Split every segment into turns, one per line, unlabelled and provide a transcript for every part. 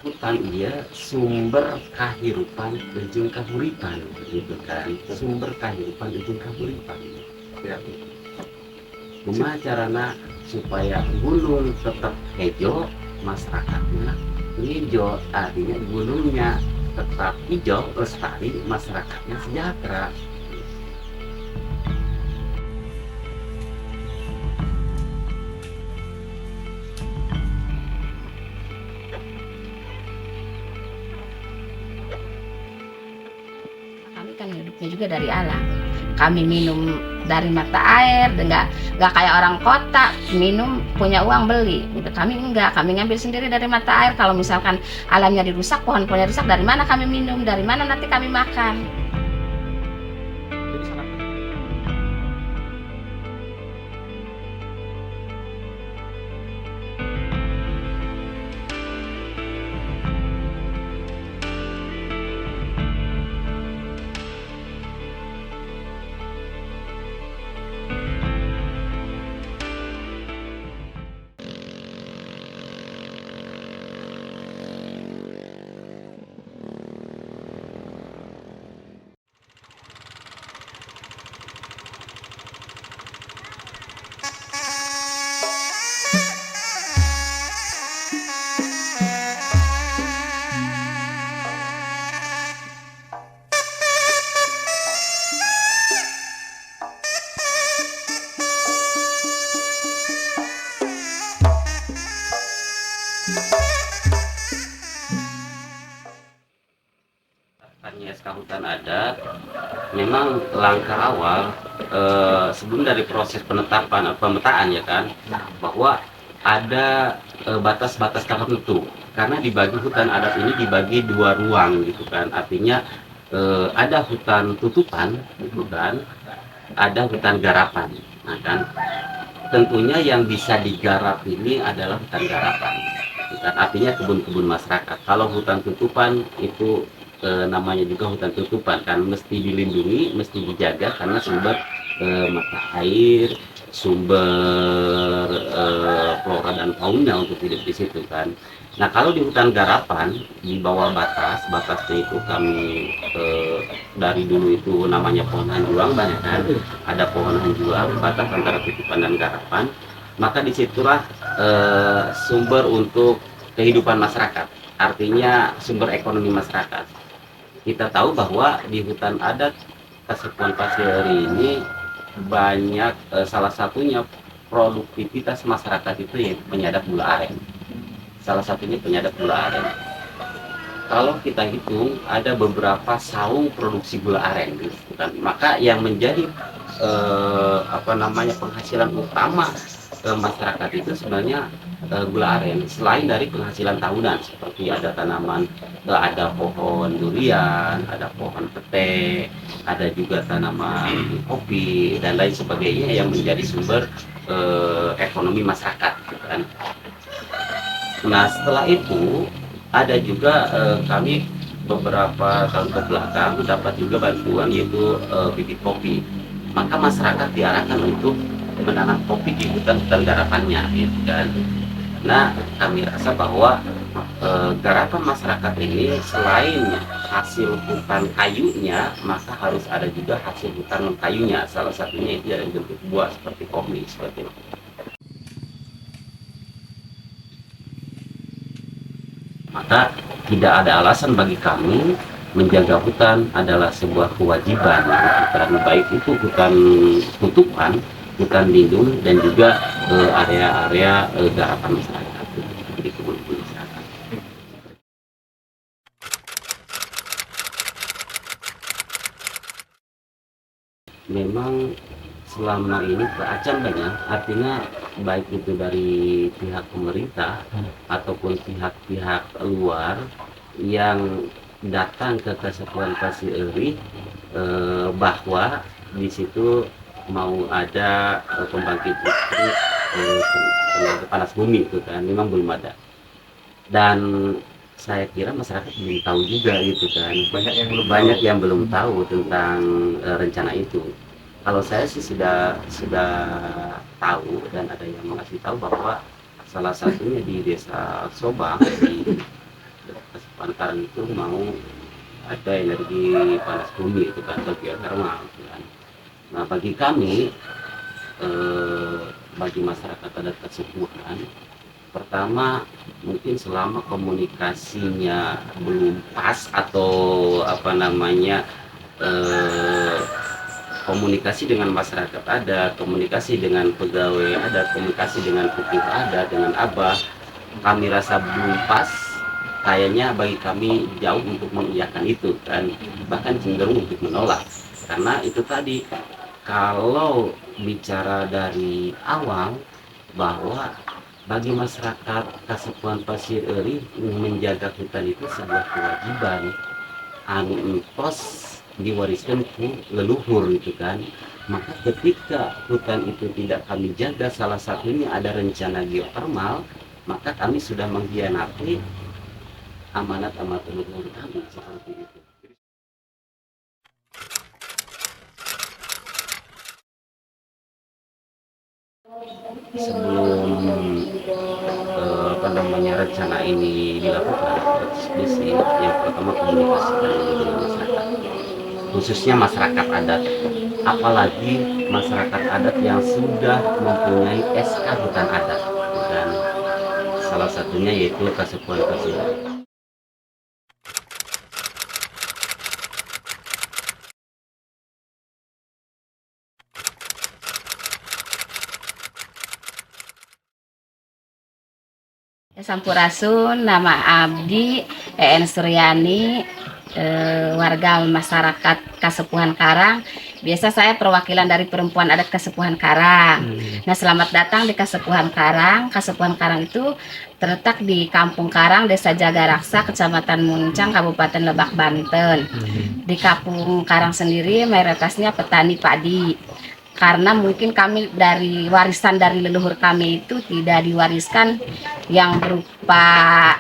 Hutan dia sumber kahirupan jeung kahuripan gitu kan, sumber kahirupan jeung kahuripan ya. Kumaha carana supaya gunung tetap hijau, masyarakatnya hijau, artinya gunungnya tetap hijau lestari, masyarakatnya sejahtera.
Kami kan hidupnya juga dari alam. Kami minum dari mata air, nggak kayak orang kota minum punya uang beli. Udah kami enggak, kami ngambil sendiri dari mata air. Kalau misalkan alamnya dirusak, pohon-pohonnya rusak, dari mana kami minum? Dari mana nanti kami makan?
Jadi sangat
Tanya SK hutan adat, memang langkah awal sebelum dari proses penetapan atau pemetaan ya kan, bahwa ada batas-batas tertentu, karena dibagi hutan adat ini dibagi dua ruang gitu kan, artinya ada hutan tutupan gitu kan, ada hutan garapan. Nah kan, tentunya yang bisa digarap ini adalah hutan garapan gitu kan, artinya kebun-kebun masyarakat. Kalau hutan tutupan itu namanya juga hutan tutupan kan, mesti dilindungi, mesti dijaga karena sumber mata air, sumber flora dan fauna untuk hidup di situ kan. Nah kalau di hutan garapan di bawah batasnya itu kami dari dulu itu namanya pohon hanjuang banyak kan, ada pohon hanjuang batas antara tutupan dan garapan, maka disitulah sumber untuk kehidupan masyarakat, artinya sumber ekonomi masyarakat. Kita tahu bahwa di hutan adat Kasepuhan Pasir ini banyak, salah satunya produktivitas masyarakat itu ya penyadap gula aren. Salah satunya penyadap gula aren. Kalau kita hitung ada beberapa saung produksi gula aren gitu kan. Maka yang menjadi penghasilan utama masyarakat itu sebenarnya gula aren, selain dari penghasilan tahunan seperti ada tanaman, ada pohon durian, ada pohon pete, ada juga tanaman kopi dan lain sebagainya yang menjadi sumber ekonomi masyarakat gitu kan. Nah setelah itu ada juga kami beberapa tahun ke belakang dapat juga bantuan yaitu bibit kopi. Maka masyarakat diarahkan untuk menanam kopi di hutan-hutan garapannya gitu kan. Nah kami rasa bahwa garapan masyarakat ini selain hasil hutan kayunya, maka harus ada juga hasil hutan non kayunya. Salah satunya itu dari bentuk buah seperti kopi seperti itu. Maka tidak ada alasan bagi kami menjaga hutan adalah sebuah kewajiban hutan, baik itu hutan tutupan, hutan lindung dan juga area-area garapan masyarakat di kebun-kebun masyarakat. Memang selama ini terancam banyak, artinya baik itu dari pihak pemerintah ataupun pihak-pihak luar yang datang ke Kesatuan Pasir Eri bahwa di situ mau ada pembangkit listrik tenaga panas bumi itu kan, memang belum ada. Dan saya kira masyarakat belum tahu juga gitu kan, banyak yang belum tahu tentang rencana itu. Kalau saya sih sudah tahu dan ada yang mengasih tahu bahwa salah satunya di Desa Sobang di penangkaran itu mau ada energi panas bumi itu kan, atau geothermal gitu kan. Nah bagi kami, bagi masyarakat adat Kasepuhan, pertama mungkin selama komunikasinya belum pas atau apa namanya, komunikasi dengan masyarakat adat, komunikasi dengan pegawai adat, komunikasi dengan pupuh adat, dengan abah, kami rasa belum pas, kayaknya bagi kami jauh untuk mengiyakan itu kan, bahkan cenderung untuk menolak. Karena itu tadi, kalau bicara dari awal bahwa bagi masyarakat Kasepuhan Pasir Eri menjaga hutan itu sebuah kewajiban anu entos diwariskan ke leluhur gitu kan. Maka ketika hutan itu tidak kami jaga, salah satunya ada rencana geothermal, maka kami sudah mengkhianati amanat-amanat leluhur kami seperti itu. Sebelum apa namanya rencana ini dilakukan, yang pertama komunikasi dengan masyarakat, khususnya masyarakat adat, apalagi masyarakat adat yang sudah mempunyai SK hutan adat, dan salah satunya yaitu Kasepuhan Pasir Eri.
Sampurasun, nama Abdi En Suryani, warga masyarakat Kasepuhan Karang. Biasa saya perwakilan dari perempuan adat Kasepuhan Karang. Nah, selamat datang di Kasepuhan Karang. Kasepuhan Karang itu terletak di Kampung Karang, Desa Jagaraksa, Kecamatan Muncang, Kabupaten Lebak, Banten. Di Kampung Karang sendiri mayoritasnya petani padi. Karena mungkin kami dari warisan dari leluhur kami itu tidak diwariskan yang berupa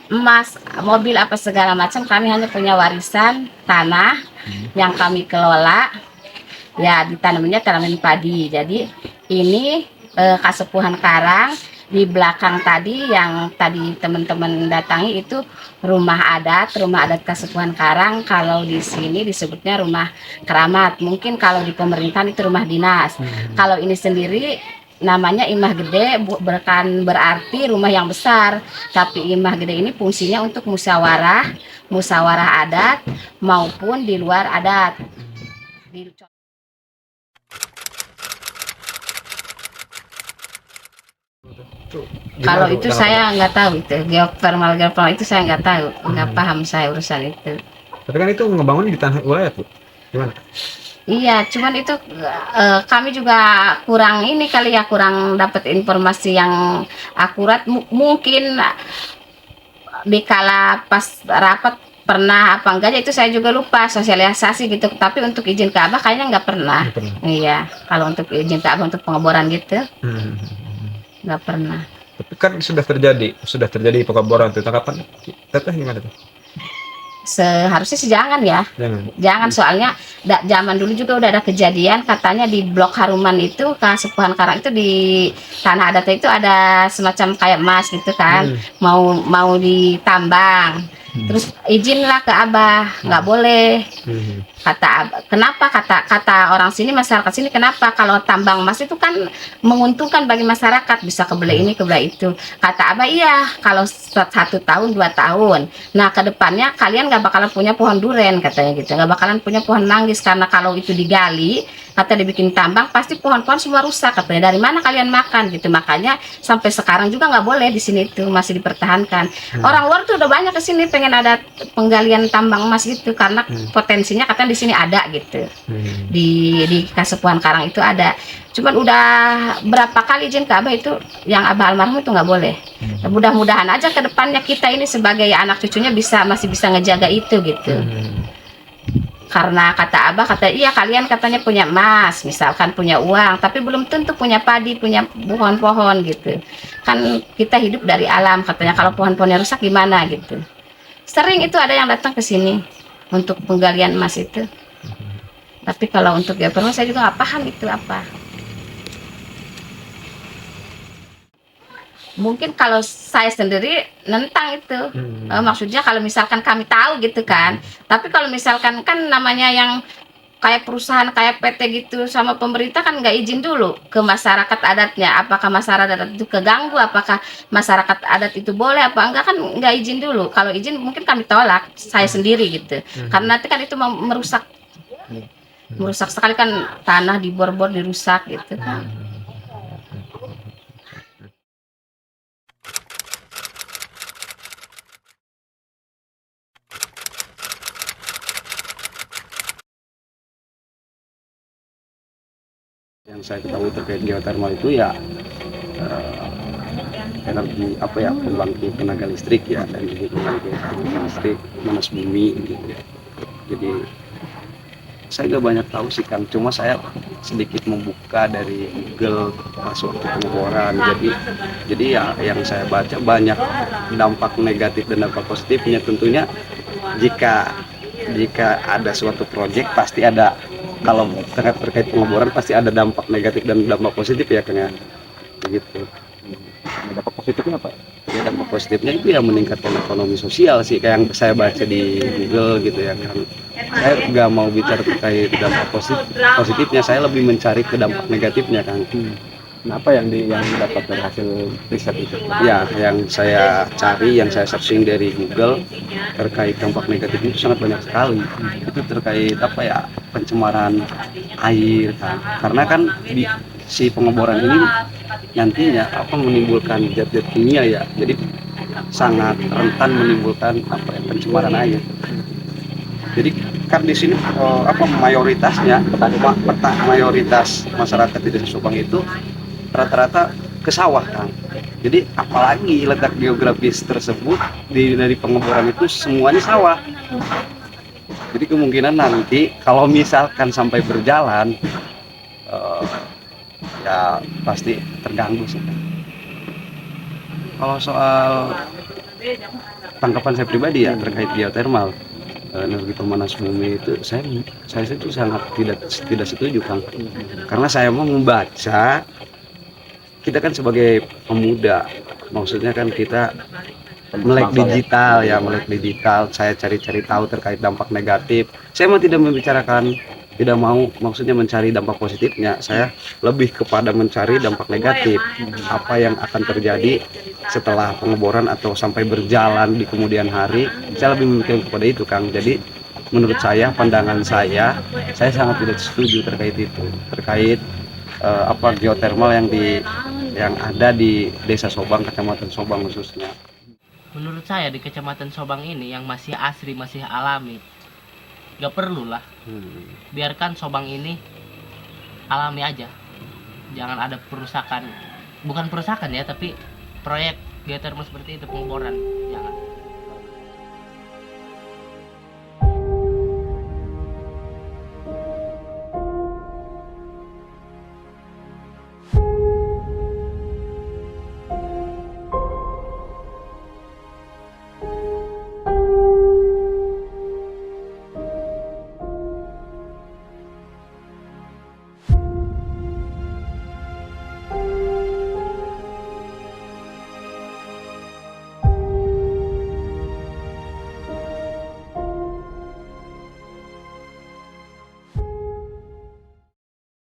emas, mobil apa segala macam. Kami hanya punya warisan tanah yang kami kelola, ya ditanamnya tanaman padi. Jadi ini Kasepuhan Karang. Di belakang tadi yang tadi teman-teman datangi itu rumah adat Kasepuhan Karang. Kalau di sini disebutnya rumah keramat. Mungkin kalau di pemerintahan itu rumah dinas. Kalau ini sendiri namanya Imah Gede, bukan berarti rumah yang besar, tapi Imah Gede ini fungsinya untuk musyawarah adat maupun di luar adat. Kalau itu saya nggak tahu, itu geothermal itu saya nggak tahu, nggak paham saya urusan itu.
Tapi kan itu ngebangun di tanah wilayah, Bu. Gimana?
Iya, cuman itu kami juga kurang ini kali ya, kurang dapat informasi yang akurat. Mungkin dikala pas rapat pernah apa enggak, itu saya juga lupa sosialisasi gitu. Tapi untuk izin ke Abah kayaknya nggak pernah. Iya, kalau untuk izin ke Abah untuk pengeboran gitu nggak pernah.
Tapi kan sudah terjadi pengeboran tuh. Tanggapan Teteh gimana tuh?
Seharusnya sih jangan ya, jangan soalnya zaman dulu juga udah ada kejadian katanya di Blok Haruman itu Kasepuhan Karang itu di tanah adat itu ada semacam kayak emas gitu kan, mau ditambang. Terus izinlah ke Abah, nggak boleh. Kata Abah, kenapa kata orang sini, masyarakat sini, kenapa kalau tambang emas itu kan menguntungkan bagi masyarakat, bisa kebeli ini kebeli itu. Kata Abah, iya kalau 1 tahun 2 tahun. Nah kedepannya kalian nggak bakalan punya pohon duren katanya gitu, nggak bakalan punya pohon manggis, karena kalau itu digali, kata dibikin tambang pasti pohon-pohon semua rusak katanya. Dari mana kalian makan gitu. Makanya sampai sekarang juga nggak boleh di sini itu masih dipertahankan. Orang luar tuh udah banyak ke sini pengen ada penggalian tambang emas gitu, karena potensinya katanya di sini ada gitu. Di Kasepuhan Karang itu ada. Cuman udah berapa kali izin ke Abah itu, yang Abah almarhum itu nggak boleh. Mudah-mudahan aja ke depannya kita ini sebagai anak cucunya masih bisa ngejaga itu gitu. Karena kata Abah, iya kalian katanya punya emas, misalkan punya uang, tapi belum tentu punya padi, punya pohon-pohon gitu. Kan kita hidup dari alam katanya, kalau pohon-pohonnya rusak gimana gitu. Sering itu ada yang datang ke sini untuk penggalian emas itu. Tapi kalau untuk geothermal saya juga nggak paham itu apa. mungkin kalau saya sendiri nentang itu. Maksudnya kalau misalkan kami tahu gitu kan, tapi kalau misalkan kan namanya yang kayak perusahaan kayak PT gitu sama pemerintah kan nggak izin dulu ke masyarakat adatnya, apakah masyarakat adat itu keganggu, apakah masyarakat adat itu boleh apa enggak, kan nggak izin dulu. Kalau izin mungkin kami tolak saya sendiri gitu, karena nanti kan itu merusak merusak sekali kan, tanah dibor-bor dirusak gitu kan.
Yang saya ketahui terkait geothermal itu ya energi apa ya, pembangkit tenaga listrik ya, energi pembangkit tenaga listrik panas bumi gitu ya. Jadi saya nggak banyak tahu sih Kang, cuma saya sedikit membuka dari Google pas waktu pengeboran. Jadi ya yang saya baca banyak dampak negatif dan dampak positifnya. Tentunya jika ada suatu proyek pasti ada, kalau terkait pengeboran pasti ada dampak negatif dan dampak positif ya Kang ya. Begitu. Dampak positifnya apa? Ya dampak positifnya itu ya meningkatkan ekonomi sosial sih, kayak yang saya baca di Google gitu ya kan. Saya nggak mau bicara terkait dampak positifnya, saya lebih mencari ke dampak negatifnya Kang.
Nah, apa yang dapat dari hasil riset itu?
Ya, yang saya cari, yang saya searching dari Google terkait dampak negatif itu sangat banyak sekali. Itu terkait apa ya, pencemaran air kan. Karena kan si pengeboran ini nantinya menimbulkan zat-zat kimia ya. Jadi sangat rentan menimbulkan pencemaran air. Jadi kan di sini mayoritasnya mayoritas masyarakat di Desa Subang itu rata-rata ke sawah Kang. Jadi apalagi letak geografis tersebut dari pengeboran itu semuanya sawah. Jadi kemungkinan nanti kalau misalkan sampai berjalan ya pasti terganggu sih. Kalau soal tanggapan saya pribadi ya terkait geothermal, energi pemanas bumi itu saya itu sangat tidak setuju Kang. Karena saya mau membaca, kita kan sebagai pemuda, maksudnya kan kita melek digital, saya cari-cari tahu terkait dampak negatif. Saya mau maksudnya mencari dampak positifnya. Saya lebih kepada mencari dampak negatif, apa yang akan terjadi setelah pengeboran atau sampai berjalan di kemudian hari. Saya lebih memikirkan kepada itu Kang. Jadi menurut saya, pandangan saya sangat tidak setuju terkait itu, terkait geothermal yang ada di Desa Sobang, Kecamatan Sobang khususnya.
Menurut saya di Kecamatan Sobang ini yang masih asri, masih alami, gak perlu lah. Biarkan Sobang ini alami aja, jangan ada perusakan, bukan perusakan ya, tapi proyek geothermal seperti itu, pengeboran, jangan.